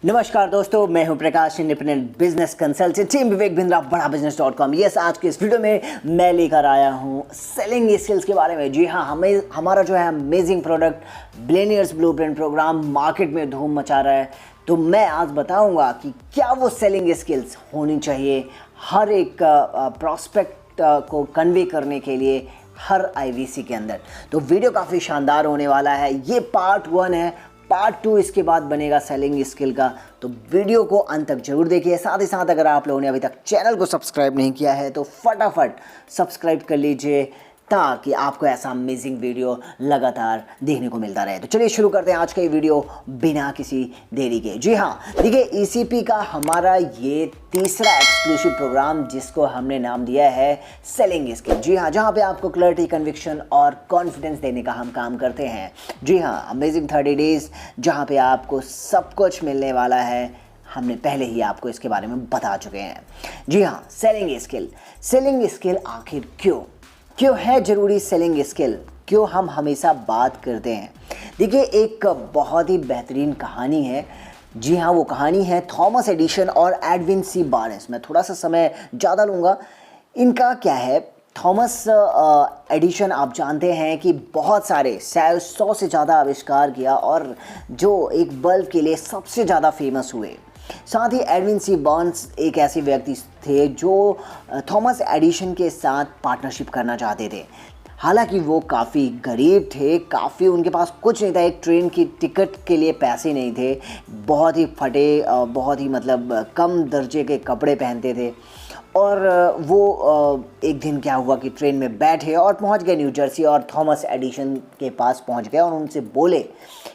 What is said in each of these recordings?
नमस्कार दोस्तों, मैं हूं प्रकाश, independent business consultant, team Vivek Bindra, बड़ा बिजनेस.com। यस, आज के इस वीडियो में मैं लेकर आया हूं सेलिंग स्किल्स के बारे में। जी हाँ, हमारा जो है amazing product billionaires blueprint programme market में धूम मचा रहा है। तो मैं आज बताऊंगा कि क्या वो सेलिंग स्किल्स होनी चाहिए हर एक प्रॉस्पेक्ट को कन्वे करने के लिए हर आईवीसी के अंदर। तो वीडियो काफ़ी शानदार होने वाला है। ये पार्ट 1 है, पार्ट 2 इसके बाद बनेगा सेलिंग स्किल का। तो वीडियो को अंत तक जरूर देखिए। साथ ही साथ अगर आप लोगों ने अभी तक चैनल को सब्सक्राइब नहीं किया है तो फटाफट सब्सक्राइब कर लीजिए ताकि आपको ऐसा अमेजिंग वीडियो लगातार देखने को मिलता रहे। तो चलिए शुरू करते हैं आज का ये वीडियो बिना किसी देरी के। जी हाँ, देखिए ईसीपी का हमारा ये तीसरा एक्सक्लूसिव प्रोग्राम जिसको हमने नाम दिया है सेलिंग स्किल। जी हाँ, जहाँ पे आपको क्लैरिटी, कन्विक्शन और कॉन्फिडेंस देने का हम काम करते हैं। जी हाँ, अमेजिंग 30 डेज जहाँ पे आपको सब कुछ मिलने वाला है। हमने पहले ही आपको इसके बारे में बता चुके हैं। जी हाँ, सेलिंग स्किल आखिर क्यों है ज़रूरी सेलिंग स्किल, क्यों हम हमेशा बात करते हैं। देखिए, एक बहुत ही बेहतरीन कहानी है। जी हाँ, वो कहानी है थॉमस एडिशन और एडविन सी बार्नेस। मैं थोड़ा सा समय ज़्यादा लूँगा। इनका क्या है, थॉमस एडिशन आप जानते हैं कि बहुत सारे 100 से ज़्यादा आविष्कार किया और जो एक बल्ब के लिए सबसे ज़्यादा फेमस हुए। साथ ही एडविन सी बार्नेस एक ऐसे व्यक्ति थे जो थॉमस एडिशन के साथ पार्टनरशिप करना चाहते थे। हालांकि वो काफ़ी गरीब थे, काफ़ी उनके पास कुछ नहीं था, एक ट्रेन की टिकट के लिए पैसे नहीं थे, बहुत ही फटे, बहुत ही मतलब कम दर्जे के कपड़े पहनते थे। और वो एक दिन क्या हुआ कि ट्रेन में बैठे और पहुंच गए न्यू जर्सी और थॉमस एडिशन के पास पहुंच गए और उनसे बोले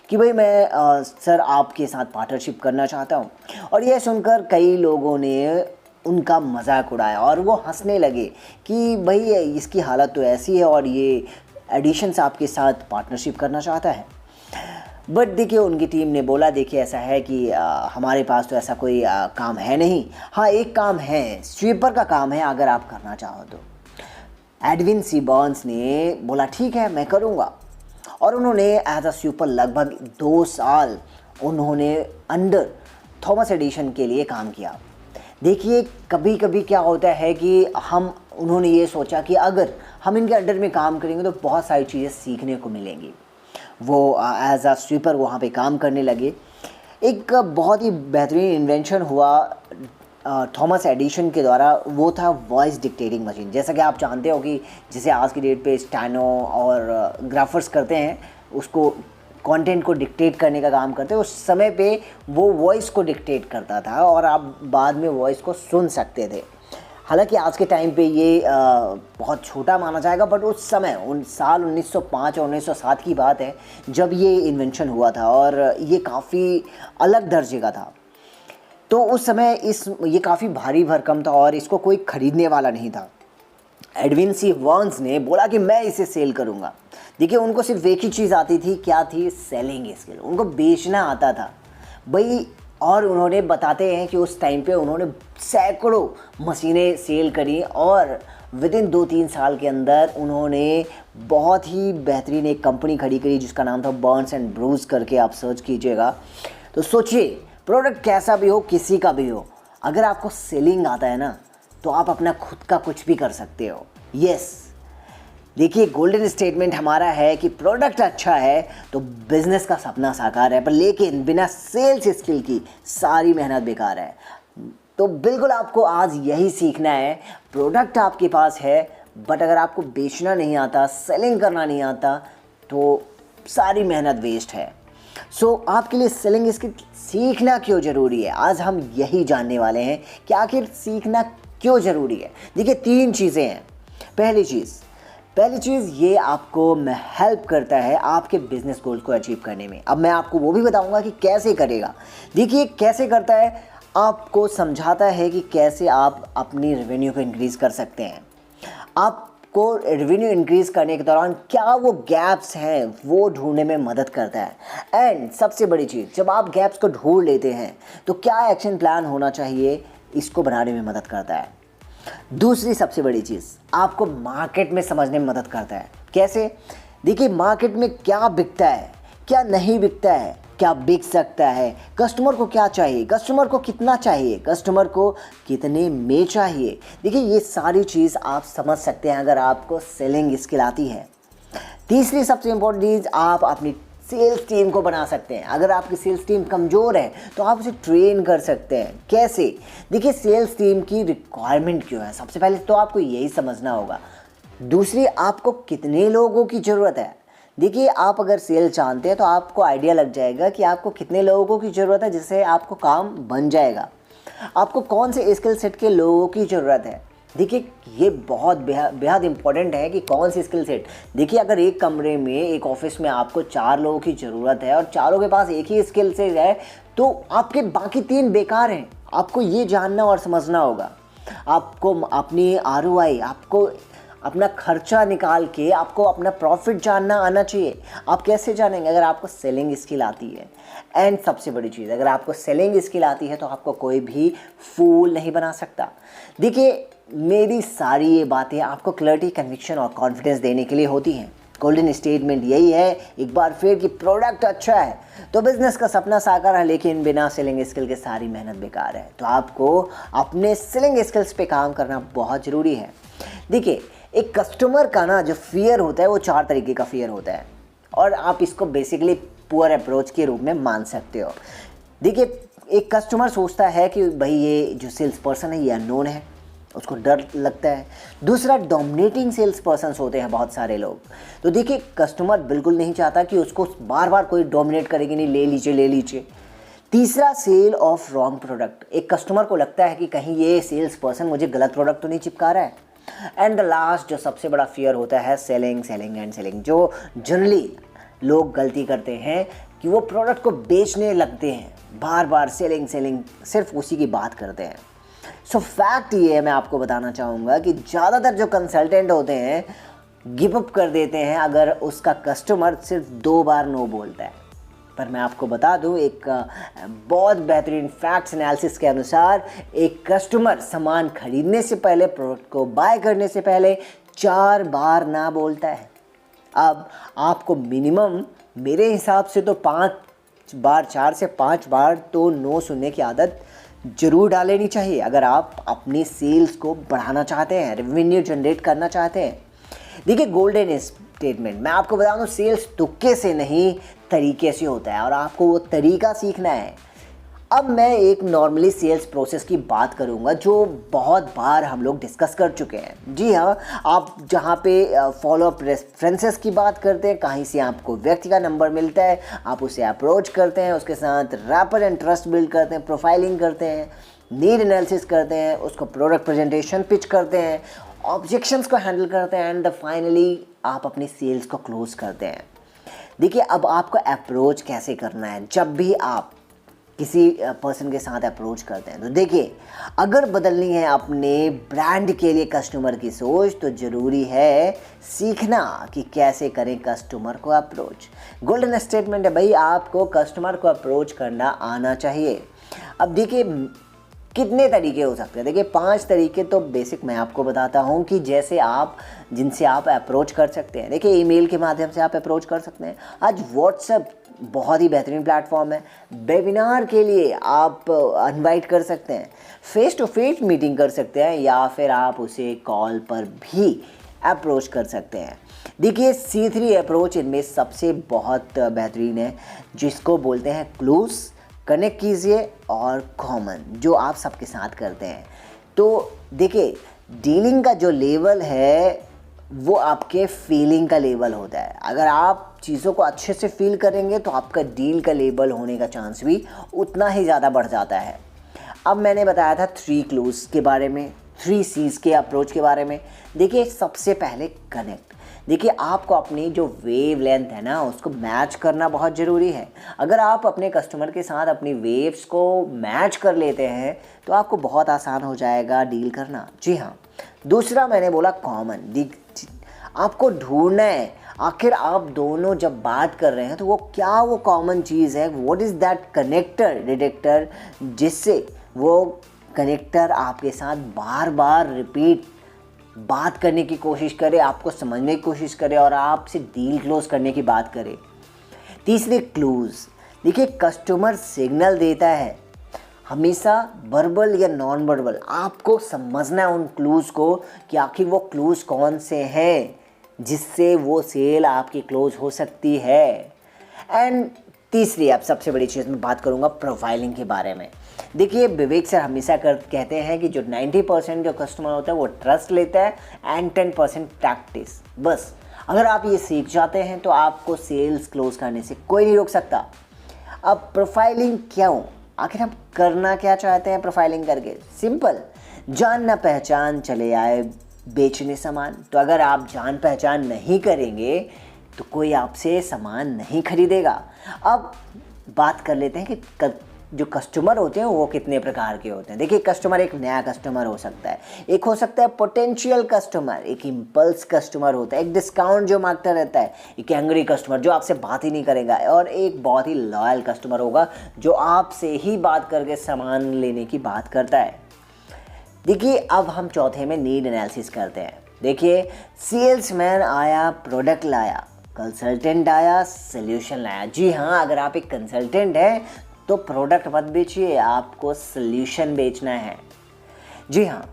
कि भाई मैं सर आपके साथ पार्टनरशिप करना चाहता हूं। और यह सुनकर कई लोगों ने उनका मजाक उड़ाया और वो हंसने लगे कि भाई इसकी हालत तो ऐसी है और ये एडिशन से आपके साथ पार्टनरशिप करना चाहता है। बट देखिए, उनकी टीम ने बोला देखिए ऐसा है कि हमारे पास तो ऐसा कोई काम है नहीं। हाँ, एक काम है, स्वीपर का काम है, अगर आप करना चाहो तो। एडविन सी बार्नेस ने बोला ठीक है, मैं करूँगा। और उन्होंने एज अ स्वीपर लगभग 2 साल उन्होंने अंडर थॉमस एडिशन के लिए काम किया। देखिए, कभी कभी क्या होता है कि उन्होंने ये सोचा कि अगर हम इनके अंडर में काम करेंगे तो बहुत सारी चीज़ें सीखने को मिलेंगी। वो एज अ स्वीपर वहाँ पे काम करने लगे। एक बहुत ही बेहतरीन इन्वेंशन हुआ थॉमस एडिशन के द्वारा, वो था वॉइस डिक्टेटिंग मशीन। जैसा कि आप जानते हो कि जिसे आज की डेट पे स्टैनो और ग्राफर्स करते हैं, उसको कंटेंट को डिक्टेट करने का काम करते हैं। उस समय पे वो वॉइस को डिक्टेट करता था और आप बाद में वॉइस को सुन सकते थे। हालांकि आज के टाइम पे ये बहुत छोटा माना जाएगा, बट उस समय उन साल 1905 और 1907 की बात है जब ये इन्वेंशन हुआ था और ये काफ़ी अलग दर्जे का था। तो उस समय ये काफ़ी भारी भरकम था और इसको कोई ख़रीदने वाला नहीं था। एडविन सी बार्नेस ने बोला कि मैं इसे सेल करूंगा। देखिए, उनको सिर्फ एक ही चीज़ आती थी, क्या थी? Selling skill. उनको बेचना आता था भाई। और उन्होंने बताते हैं कि उस टाइम पे उन्होंने सैकड़ों मशीनें सेल करी और विदिन 2-3 साल के अंदर उन्होंने बहुत ही बेहतरीन एक कंपनी खड़ी करी जिसका नाम था बार्न्स एंड ब्रूस करके। आप सर्च कीजिएगा तो सोचिए, प्रोडक्ट कैसा भी हो, किसी का भी हो, अगर आपको सेलिंग आता है ना तो आप अपना खुद का कुछ भी कर सकते हो। यस, देखिए, गोल्डन स्टेटमेंट हमारा है कि प्रोडक्ट अच्छा है तो बिजनेस का सपना साकार है, पर लेकिन बिना सेल्स स्किल की सारी मेहनत बेकार है। तो बिल्कुल आपको आज यही सीखना है। प्रोडक्ट आपके पास है, बट अगर आपको बेचना नहीं आता, सेलिंग करना नहीं आता, तो सारी मेहनत वेस्ट है। सो आपके लिए सेलिंग स्किल सीखना क्यों ज़रूरी है, आज हम यही जानने वाले हैं कि आखिर सीखना क्यों ज़रूरी है। देखिए, 3 चीज़ें हैं। पहली चीज़ ये आपको हेल्प करता है आपके बिजनेस गोल्स को अचीव करने में। अब मैं आपको वो भी बताऊंगा कि कैसे करेगा। देखिए, कैसे करता है, आपको समझाता है कि कैसे आप अपनी रेवेन्यू को इंक्रीज़ कर सकते हैं। आपको रेवेन्यू इंक्रीज़ करने के दौरान क्या वो गैप्स हैं वो ढूंढने में मदद करता है। एंड सबसे बड़ी चीज़, जब आप गैप्स को ढूंढ लेते हैं तो क्या एक्शन प्लान होना चाहिए, इसको बनाने में मदद करता है। दूसरी सबसे बड़ी चीज़, आपको मार्केट में समझने में मदद करता है। कैसे? देखिए, मार्केट में क्या बिकता है, क्या नहीं बिकता है, क्या बिक सकता है, कस्टमर को क्या चाहिए, कस्टमर को कितना चाहिए, कस्टमर को कितने में चाहिए। देखिए ये सारी चीज़ आप समझ सकते हैं अगर आपको सेलिंग स्किल आती है। तीसरी सबसे इम्पोर्टेंट चीज़, आप अपनी सेल्स टीम को बना सकते हैं। अगर आपकी सेल्स टीम कमज़ोर है तो आप उसे ट्रेन कर सकते हैं। कैसे? देखिए सेल्स टीम की रिक्वायरमेंट क्यों है, सबसे पहले तो आपको यही समझना होगा। दूसरी, आपको कितने लोगों की ज़रूरत है। देखिए आप अगर सेल जानते हैं तो आपको आइडिया लग जाएगा कि आपको कितने लोगों की ज़रूरत है जिससे आपको काम बन जाएगा। आपको कौन से स्किल सेट के लोगों की ज़रूरत है। देखिए ये बहुत बेहद इंपॉर्टेंट है कि कौन सी स्किल सेट। देखिए अगर एक कमरे में, एक ऑफिस में आपको 4 लोगों की ज़रूरत है और चारों के पास एक ही स्किल सेट है तो आपके बाकी 3 बेकार हैं। आपको ये जानना और समझना होगा। आपको अपनी ROI, आपको अपना खर्चा निकाल के आपको अपना प्रॉफिट जानना आना चाहिए। आप कैसे जानेंगे? अगर आपको सेलिंग स्किल आती है। एंड सबसे बड़ी चीज़, अगर आपको सेलिंग स्किल आती है तो आपको कोई भी फूल नहीं बना सकता। देखिए मेरी सारी ये बातें आपको क्लैरिटी, कन्विक्शन और कॉन्फिडेंस देने के लिए होती हैं। गोल्डन स्टेटमेंट यही है एक बार फिर कि प्रोडक्ट अच्छा है तो बिजनेस का सपना साकार है, लेकिन बिना सेलिंग स्किल के सारी मेहनत बेकार है। तो आपको अपने सेलिंग स्किल्स पे काम करना बहुत ज़रूरी है। देखिए एक कस्टमर का ना जो फियर होता है वो 4 तरीके का फियर होता है और आप इसको बेसिकली पुअर अप्रोच के रूप में मान सकते हो। देखिए एक कस्टमर सोचता है कि भाई ये जो सेल्स पर्सन है ये अननोन है, उसको डर लगता है। दूसरा, डोमिनेटिंग सेल्स पर्सन्स होते हैं बहुत सारे लोग। तो देखिए कस्टमर बिल्कुल नहीं चाहता कि उसको बार बार कोई डोमिनेट करेगी, नहीं ले लीजिए ले लीजिए। तीसरा, सेल ऑफ रॉन्ग प्रोडक्ट। एक कस्टमर को लगता है कि कहीं ये सेल्स पर्सन मुझे गलत प्रोडक्ट तो नहीं चिपका रहा है। एंड द लास्ट जो सबसे बड़ा फियर होता है, सेलिंग एंड सेलिंग। जो जनरली लोग गलती करते हैं कि वो प्रोडक्ट को बेचने लगते हैं, बार बार सेलिंग सिर्फ उसी की बात करते हैं। सो फैक्ट ये है, मैं आपको बताना चाहूँगा कि ज़्यादातर जो कंसल्टेंट होते हैं गिव अप कर देते हैं अगर उसका कस्टमर सिर्फ 2 बार नो बोलता है। पर मैं आपको बता दूं एक बहुत बेहतरीन फैक्ट्स एनालिसिस के अनुसार एक कस्टमर सामान खरीदने से पहले, प्रोडक्ट को बाय करने से पहले 4 बार ना बोलता है। अब आपको मिनिमम मेरे हिसाब से तो 5 बार, 4 से 5 बार तो नो सुनने की आदत ज़रूर डालेनी चाहिए अगर आप अपनी सेल्स को बढ़ाना चाहते हैं, रेवेन्यू जनरेट करना चाहते हैं। देखिए गोल्डन स्टेटमेंट, मैं आपको बता दूं सेल्स तुक्के से नहीं तरीके से होता है और आपको वो तरीका सीखना है। अब मैं एक नॉर्मली सेल्स प्रोसेस की बात करूंगा जो बहुत बार हम लोग डिस्कस कर चुके हैं। जी हाँ, आप जहाँ पे फॉलोअप रेफरेंसेस की बात करते हैं, कहीं से आपको व्यक्ति का नंबर मिलता है, आप उसे अप्रोच करते हैं, उसके साथ रैपर एंड ट्रस्ट बिल्ड करते हैं, प्रोफाइलिंग करते हैं, नीड एनालिसिस करते हैं, उसको प्रोडक्ट प्रेजेंटेशन पिच करते हैं, ऑब्जेक्शंस को हैंडल करते हैं एंड फाइनली आप अपनी सेल्स को क्लोज करते हैं। देखिए अब आपको अप्रोच कैसे करना है जब भी आप किसी पर्सन के साथ अप्रोच करते हैं। तो देखिए अगर बदलनी है अपने ब्रांड के लिए कस्टमर की सोच तो ज़रूरी है सीखना कि कैसे करें कस्टमर को अप्रोच। गोल्डन स्टेटमेंट है भाई, आपको कस्टमर को अप्रोच करना आना चाहिए। अब देखिए कितने तरीके हो सकते हैं। देखिए 5 तरीके तो बेसिक मैं आपको बताता हूँ कि जैसे आप जिनसे आप अप्रोच कर सकते हैं। देखिए ईमेल के माध्यम से आप अप्रोच कर सकते हैं। आज व्हाट्सएप बहुत ही बेहतरीन प्लेटफॉर्म है। वेबिनार के लिए आप इनवाइट कर सकते हैं, फेस टू फेस मीटिंग कर सकते हैं या फिर आप उसे कॉल पर भी अप्रोच कर सकते हैं। देखिए C3 अप्रोच इनमें सबसे बहुत बेहतरीन है जिसको बोलते हैं क्लूज, कनेक्ट कीजिए और कॉमन, जो आप सबके साथ करते हैं। तो देखिए डीलिंग का जो लेवल है वो आपके फीलिंग का लेवल होता है। अगर आप चीज़ों को अच्छे से फील करेंगे तो आपका डील का लेवल होने का चांस भी उतना ही ज़्यादा बढ़ जाता है। अब मैंने बताया था 3 क्लूज के बारे में, 3 C's के अप्रोच के बारे में। देखिए सबसे पहले कनेक्ट। देखिए आपको अपनी जो वेव लेंथ है ना उसको मैच करना बहुत ज़रूरी है। अगर आप अपने कस्टमर के साथ अपनी वेव्स को मैच कर लेते हैं तो आपको बहुत आसान हो जाएगा डील करना। जी हाँ, दूसरा मैंने बोला कॉमन। आपको ढूंढना है आखिर आप दोनों जब बात कर रहे हैं तो वो क्या वो कॉमन चीज़ है, what is that connector detector जिससे वो कनेक्टर आपके साथ बार बार रिपीट बात करने की कोशिश करे, आपको समझने की कोशिश करे और आपसे डील क्लोज करने की बात करे। तीसरे क्लूज। देखिए कस्टमर सिग्नल देता है, हमेशा वर्बल या नॉन वर्बल आपको समझना है उन क्लूज़ को कि आखिर वो क्लूज़ कौन से हैं जिससे वो सेल आपकी क्लोज हो सकती है। एंड तीसरी अब सबसे बड़ी चीज़ मैं बात करूँगा प्रोफाइलिंग के बारे में। देखिए विवेक सर हमेशा कहते हैं कि जो 90% जो कस्टमर होता है वो ट्रस्ट लेता है एंड 10% प्रैक्टिस। बस अगर आप ये सीख जाते हैं तो आपको सेल्स क्लोज करने से कोई नहीं रोक सकता। अब प्रोफाइलिंग क्यों, आखिर हम करना क्या चाहते हैं प्रोफाइलिंग करके? सिंपल, जान ना पहचान चले आए बेचने सामान। तो अगर आप जान पहचान नहीं करेंगे तो कोई आपसे सामान नहीं खरीदेगा। अब बात कर लेते हैं कि जो कस्टमर होते हैं वो कितने प्रकार के होते हैं। देखिए कस्टमर एक नया कस्टमर हो सकता है, एक हो सकता है पोटेंशियल कस्टमर, एक इम्पल्स कस्टमर होता है, एक डिस्काउंट जो मांगता रहता है, एक एंग्री कस्टमर जो आपसे बात ही नहीं करेगा, और एक बहुत ही लॉयल कस्टमर होगा जो आपसे ही बात करके सामान लेने की बात करता है। देखिए अब हम चौथे में नीड एनालिसिस करते हैं। देखिए सेल्समैन आया प्रोडक्ट लाया, कंसल्टेंट आया सल्यूशन लाया। जी हाँ, अगर आप एक कंसल्टेंट हैं तो प्रोडक्ट मत बेचिए, आपको सल्यूशन बेचना है। जी हाँ,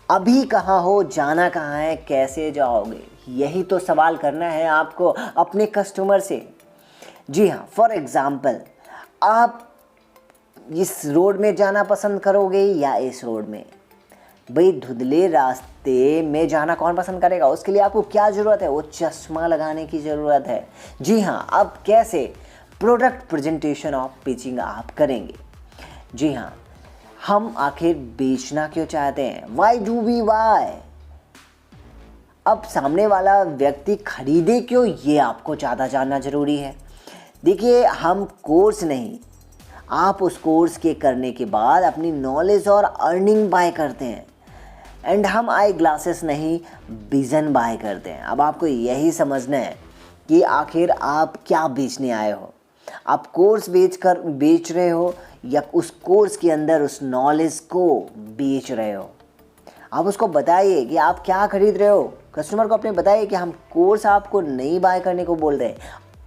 अभी कहाँ हो, जाना कहाँ है, कैसे जाओगे, यही तो सवाल करना है आपको अपने कस्टमर से। जी हाँ, फॉर एग्जाम्पल आप इस रोड में जाना पसंद करोगे या इस रोड में? भाई धुंधले रास्ते में जाना कौन पसंद करेगा? उसके लिए आपको क्या ज़रूरत है? वो चश्मा लगाने की ज़रूरत है। जी हाँ, अब कैसे प्रोडक्ट प्रेजेंटेशन ऑफ पिचिंग आप करेंगे? जी हाँ, हम आखिर बेचना क्यों चाहते हैं? Why do we why? अब सामने वाला व्यक्ति खरीदे क्यों, ये आपको ज़्यादा जानना ज़रूरी है। देखिए हम कोर्स नहीं, आप उस कोर्स के करने के बाद अपनी नॉलेज और अर्निंग बाय करते हैं। एंड हम आई ग्लासेस नहीं, विज़न बाय करते हैं। अब आपको यही समझना है कि आखिर आप क्या बेचने आए हो। आप कोर्स बेच रहे हो या उस कोर्स के अंदर उस नॉलेज को बेच रहे हो? आप उसको बताइए कि आप क्या खरीद रहे हो। कस्टमर को अपने बताइए कि हम कोर्स आपको नहीं बाय करने को बोल रहे हैं,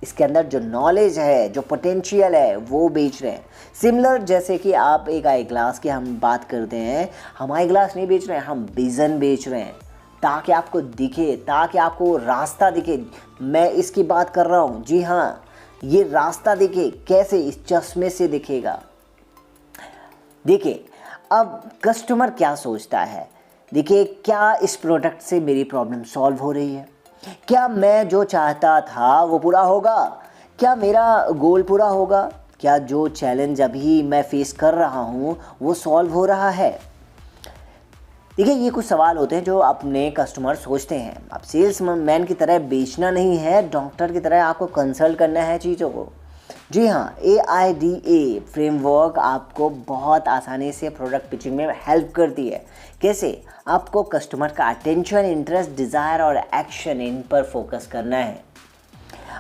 इसके अंदर जो नॉलेज है, जो पोटेंशियल है वो बेच रहे हैं। सिमिलर जैसे कि आप एक आई ग्लास की हम बात करते हैं, हम आई ग्लास नहीं बेच रहे हैं, हम विज़न बेच रहे हैं ताकि आपको दिखे, ताकि आपको रास्ता दिखे। मैं इसकी बात कर रहा हूँ, जी हाँ, ये रास्ता दिखे। कैसे? इस चश्मे से दिखेगा। देखिए अब कस्टमर क्या सोचता है। देखिए क्या इस प्रोडक्ट से मेरी प्रॉब्लम सॉल्व हो रही है? क्या मैं जो चाहता था वो पूरा होगा? क्या मेरा गोल पूरा होगा? क्या जो चैलेंज अभी मैं फेस कर रहा हूँ वो सॉल्व हो रहा है? देखिए ये कुछ सवाल होते हैं जो अपने कस्टमर सोचते हैं। अब सेल्स मैन की तरह बेचना नहीं है, डॉक्टर की तरह आपको कंसल्ट करना है चीज़ों को। जी हाँ, AIDA फ्रेमवर्क आपको बहुत आसानी से प्रोडक्ट पिचिंग में हेल्प करती है। कैसे? आपको कस्टमर का अटेंशन, इंटरेस्ट, डिज़ायर और एक्शन, इन पर फोकस करना है।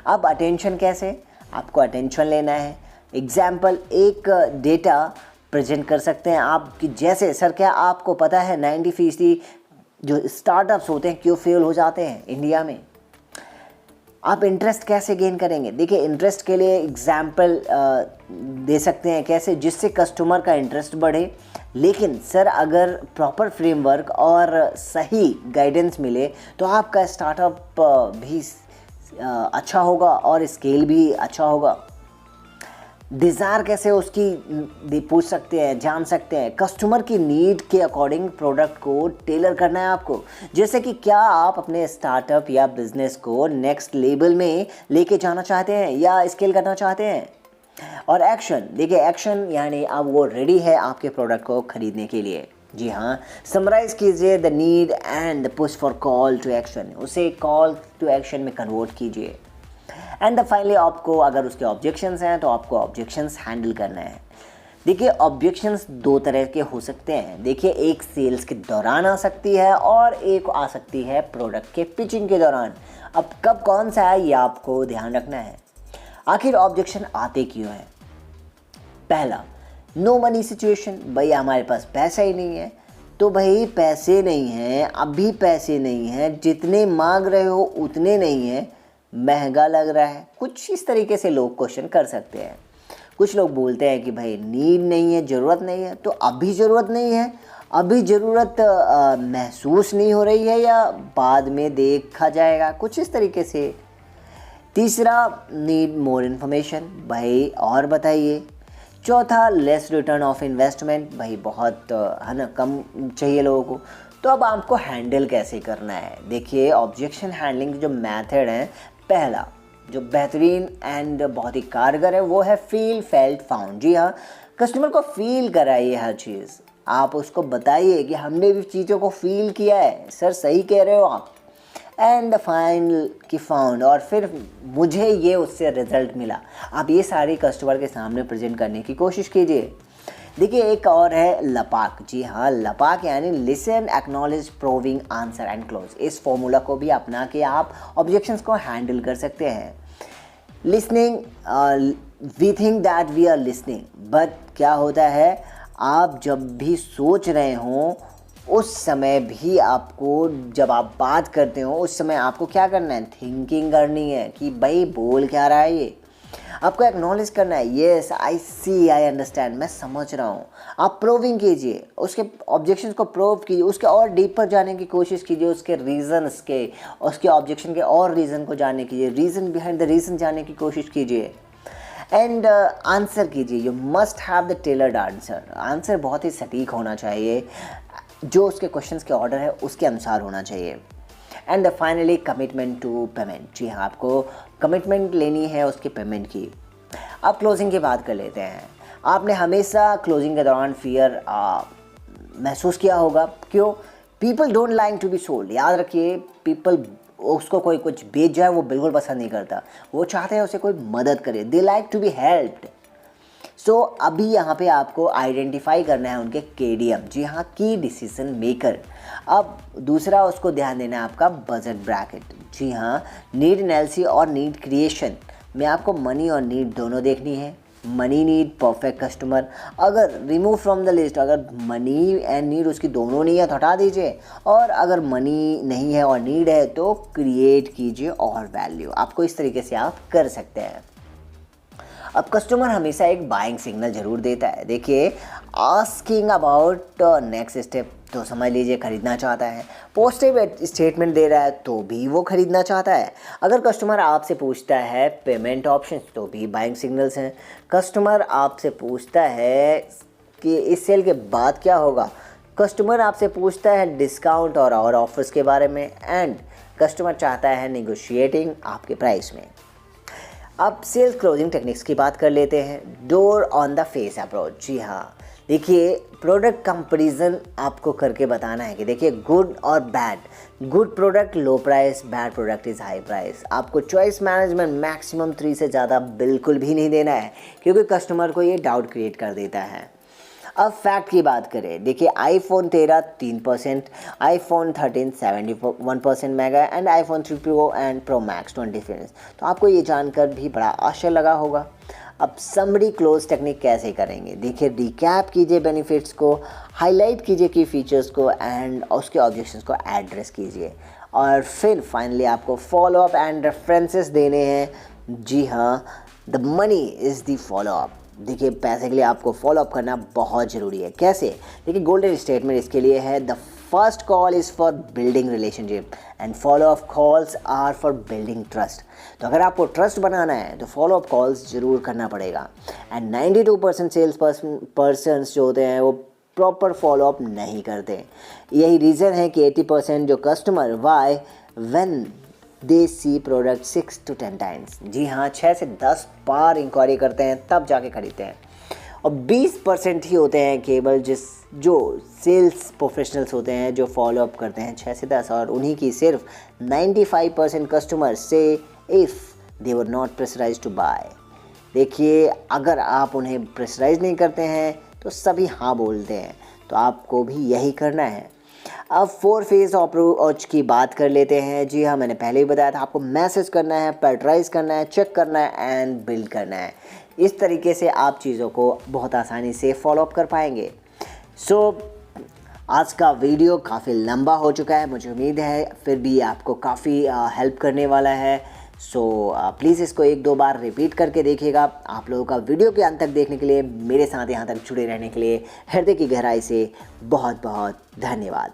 अब अटेंशन कैसे? आपको अटेंशन लेना है। एग्जाम्पल, एक डेटा प्रेजेंट कर सकते हैं आप कि जैसे सर क्या आपको पता है 90% जो स्टार्टअप्स होते हैं क्यों फेल हो जाते हैं इंडिया में? आप इंटरेस्ट कैसे गेन करेंगे? देखिए इंटरेस्ट के लिए एग्जाम्पल दे सकते हैं कैसे, जिससे कस्टमर का इंटरेस्ट बढ़े। लेकिन सर अगर प्रॉपर फ्रेमवर्क और सही गाइडेंस मिले तो आपका स्टार्टअप भी अच्छा होगा और स्केल भी अच्छा होगा। डिज़ायर कैसे उसकी पूछ सकते हैं, जान सकते हैं। कस्टमर की नीड के अकॉर्डिंग प्रोडक्ट को टेलर करना है आपको। जैसे कि क्या आप अपने स्टार्टअप या बिजनेस को नेक्स्ट लेवल में लेके जाना चाहते हैं या स्केल करना चाहते हैं। और एक्शन, देखिए एक्शन यानी अब वो रेडी है आपके प्रोडक्ट को खरीदने के लिए। जी हाँ, समराइज़ कीजिए the need and the push for call to action, उसे कॉल टू एक्शन में कन्वर्ट कीजिए। एंड फाइनली आपको अगर उसके ऑब्जेक्शंस हैं तो आपको ऑब्जेक्शंस हैंडल करना है। देखिए ऑब्जेक्शंस दो तरह के हो सकते हैं। देखिए एक सेल्स के दौरान आ सकती है और एक आ सकती है प्रोडक्ट के पिचिंग के दौरान। अब कब कौन सा है ये आपको ध्यान रखना है। आखिर ऑब्जेक्शन आते क्यों हैं? पहला, नो मनी सिचुएशन, भाई हमारे पास पैसा ही नहीं है। तो भाई पैसे नहीं हैं, अभी पैसे नहीं हैं, जितने मांग रहे हो उतने नहीं हैं, महंगा लग रहा है, कुछ इस तरीके से लोग क्वेश्चन कर सकते हैं। कुछ लोग बोलते हैं कि भाई नीड नहीं है, ज़रूरत नहीं है, तो अभी ज़रूरत नहीं है, अभी ज़रूरत महसूस नहीं हो रही है या बाद में देखा जाएगा, कुछ इस तरीके से। तीसरा, नीड मोर इन्फॉर्मेशन, भाई और बताइए। चौथा, लेस रिटर्न ऑफ इन्वेस्टमेंट, भाई बहुत है ना, कम चाहिए लोगों को। तो अब आपको हैंडल कैसे करना है? देखिए, ऑब्जेक्शन हैंडलिंग जो मेथड है, पहला जो बेहतरीन एंड बहुत ही कारगर है वो है फील फेल्ट फाउंड। जी हाँ, कस्टमर को फील कराइए हर चीज़, आप उसको बताइए कि हमने भी चीज़ों को फील किया है, सर सही कह रहे हो आप, एंड फाइनल की फाउंड, और फिर मुझे ये उससे रिजल्ट मिला। आप ये सारी कस्टमर के सामने प्रेजेंट करने की कोशिश कीजिए। देखिए, एक और है लपाक। जी हाँ, लपाक यानी listen, acknowledge, proving, answer and close. इस फॉर्मूला को भी अपना के आप ऑब्जेक्शंस को हैंडल कर सकते हैं। Listening, we think that we are listening, but क्या होता है, आप जब भी सोच रहे हों उस समय भी आपको, जब आप बात करते हो उस समय आपको क्या करना है, थिंकिंग करनी है कि भाई बोल क्या रहा है ये। आपको एक्नॉलेज करना है, yes I C, I understand, मैं समझ रहा हूँ। आप प्रूविंग कीजिए, उसके ऑब्जेक्शंस को प्रूव कीजिए, उसके और डीपर जाने की कोशिश कीजिए, उसके रीज़न्स के, उसके ऑब्जेक्शन के और रीज़न को जानने कीजिए, रीज़न बिहाइंड द रीज़न जानने की कोशिश कीजिए। एंड आंसर कीजिए, you must have the tailored answer. Answer बहुत ही सटीक होना चाहिए, जो उसके क्वेश्चंस के ऑर्डर है उसके अनुसार होना चाहिए। And finally commitment to payment. जी हाँ, आपको कमिटमेंट लेनी है उसके पेमेंट की। अब क्लोजिंग की बात कर लेते हैं। आपने हमेशा क्लोजिंग के दौरान फियर महसूस किया होगा। क्यों? People don't like to be sold. याद रखिए, पीपल, उसको कोई कुछ बेच जाए वो बिल्कुल पसंद नहीं करता, वो चाहते हैं उसे कोई मदद करे, they like to be helped. So अभी यहाँ पे आपको आइडेंटिफाई करना है उनके KDM। जी हाँ, की डिसीजन मेकर। अब दूसरा उसको ध्यान देना है आपका बजट ब्रैकेट। जी हाँ, नीड एनालिसिस और नीड क्रिएशन में आपको मनी और नीड दोनों देखनी है। मनी नीड, परफेक्ट कस्टमर, अगर रिमूव फ्रॉम द लिस्ट, अगर मनी एंड नीड उसकी दोनों नहीं है तो हटा दीजिए, और अगर मनी नहीं है और नीड है तो क्रिएट कीजिए और वैल्यू। आपको इस तरीके से आप कर सकते हैं। अब कस्टमर हमेशा एक बाइंग सिग्नल ज़रूर देता है। देखिए, आस्किंग अबाउट नेक्स्ट स्टेप, तो समझ लीजिए खरीदना चाहता है। पॉजिटिव स्टेटमेंट दे रहा है तो भी वो खरीदना चाहता है। अगर कस्टमर आपसे पूछता है पेमेंट ऑप्शंस, तो भी बाइंग सिग्नल्स हैं। कस्टमर आपसे पूछता है कि इस सेल के बाद क्या होगा, कस्टमर आपसे पूछता है डिस्काउंट और ऑफर्स के बारे में, एंड कस्टमर चाहता है नेगोशिएटिंग आपके प्राइस में। अब सेल्स क्लोजिंग टेक्निक्स की बात कर लेते हैं। Door on the face approach. जी हाँ, देखिए, प्रोडक्ट कंपैरिजन आपको करके बताना है कि देखिए, गुड और bad. Good product low price, bad product is high price. आपको चॉइस मैनेजमेंट मैक्सिमम 3 से ज़्यादा बिल्कुल भी नहीं देना है, क्योंकि कस्टमर को ये डाउट क्रिएट कर देता है। अब फैक्ट की बात करें, देखिए, आईफोन 13 3%, आईफोन 13 71% महंगा and iPhone 3 pro and pro max 20%। तो आपको ये जानकर भी बड़ा आश्चर्य लगा होगा। अब समरी क्लोज टेक्निक कैसे करेंगे? देखिए, रिकैप कीजिए बेनिफिट्स को, हाईलाइट कीजिए की फीचर्स को, एंड उसके ऑब्जेक्शंस को एड्रेस कीजिए, और फिर फाइनली आपको फॉलो अप एंड रेफरेंसेस देने हैं। जी हाँ, the money is the follow up. देखिए, पैसे के लिए आपको फॉलो अप करना बहुत ज़रूरी है। कैसे? देखिए, गोल्डन स्टेटमेंट इसके लिए है, the first call is for building relationship and follow up calls are for building trust. तो अगर आपको ट्रस्ट बनाना है तो फॉलो अप कॉल्स ज़रूर करना पड़ेगा। एंड 92% सेल्स पर्सन्स जो होते हैं वो प्रॉपर फॉलो अप नहीं करते। यही रीज़न है कि 80% जो customer why when they see product 6 to 10 times. जी हाँ, 6 से 10 बार इंक्वायरी करते हैं तब जाके खरीदते हैं। और 20% ही होते हैं केवल जो सेल्स प्रोफेशनल्स होते हैं जो फॉलो अप करते हैं 6 से 10, और उन्हीं की सिर्फ 95% कस्टमर से if they were not pressurised to buy. देखिए, अगर आप उन्हें प्रेशराइज नहीं करते हैं तो सभी हाँ बोलते हैं, तो आपको भी यही करना है। अब 4 फेज अप्रोच की बात कर लेते हैं। जी हाँ, मैंने पहले ही बताया था, आपको मैसेज करना है, पैट्राइज करना है, चेक करना है एंड बिल्ड करना है। इस तरीके से आप चीज़ों को बहुत आसानी से फॉलो अप कर पाएंगे। आज का वीडियो काफ़ी लंबा हो चुका है, मुझे उम्मीद है फिर भी आपको काफ़ी हेल्प करने वाला है। सो प्लीज़ इसको एक दो बार रिपीट करके देखिएगा। आप लोगों का वीडियो के अंत तक देखने के लिए, मेरे साथ यहाँ तक जुड़े रहने के लिए हृदय की गहराई से बहुत बहुत धन्यवाद।